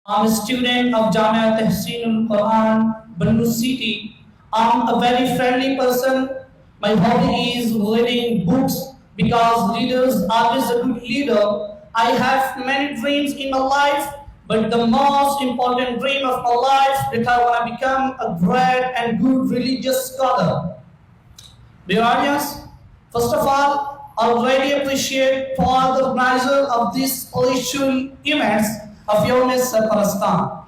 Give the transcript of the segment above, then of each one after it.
I'm a student of Jamia Tehsinul Quran, Bannu City. I'm a very friendly person. My hobby is reading books because leaders are always a good leader. I have many dreams in my life, but the most important dream of my life that I want to become a great and good religious scholar. Dear audience, first of all, I really appreciate for the organizer of this spiritual events of Yonis Parastan.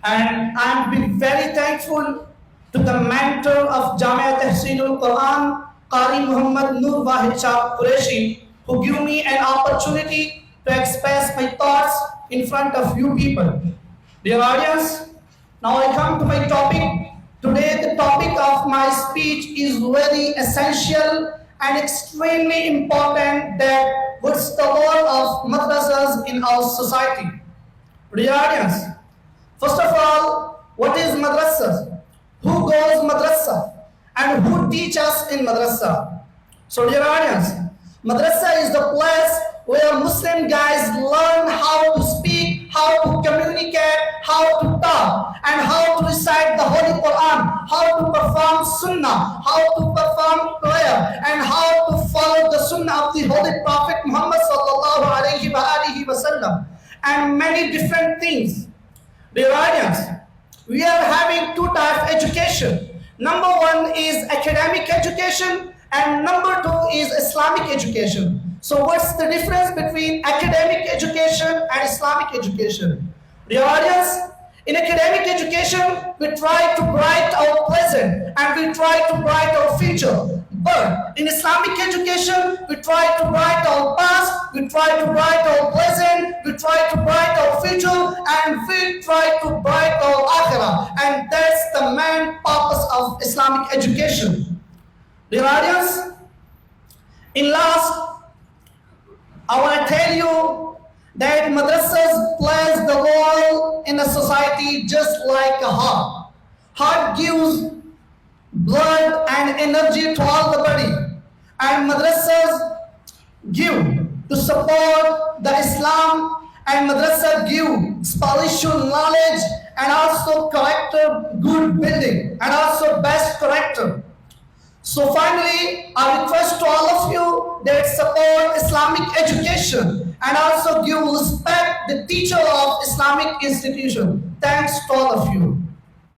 And I'm very thankful to the mentor of Jamia Tehsinul Quran, Qari Muhammad Nur Wahid Shah Qureshi, who give me an opportunity to express my thoughts in front of you people. Dear audience, now I come to my topic. Today the topic of my speech is very essential and extremely important that what's the role of madrassas in our society. Dear audience, first of all, what is madrassas? Who goes madrassa? And who teaches in madrassa? So dear audience, madrassa is the place where Muslim guys learn how to speak, how to communicate, how to talk, and how to recite the Holy Quran, how to perform sunnah, how to perform prayer, and how to follow the sunnah of the Holy Prophet Muhammad sallallahu alaihi wasallam, and many different things. Dear audience, we are having two types of education. Number one is academic education, and number two is Islamic education. So what's the difference between academic education and Islamic education? Dear audience, in academic education, we try to bright our present and we try to bright our future. But in Islamic education, we try to bright our past, we try to bright our present, we try to bright our future, and we try to bright our akhirah. And that's the main purpose of Islamic education. Dear audience, in last, I want to tell you that madrassas plays the role in a society just like a heart. Heart gives blood and energy to all the body, and madrassas give to support the Islam, and madrassa give spiritual knowledge and also character, good building, and also best character. So finally, I request to all of you that support Islamic education and also give respect the teacher of Islamic institution. Thanks to all of you.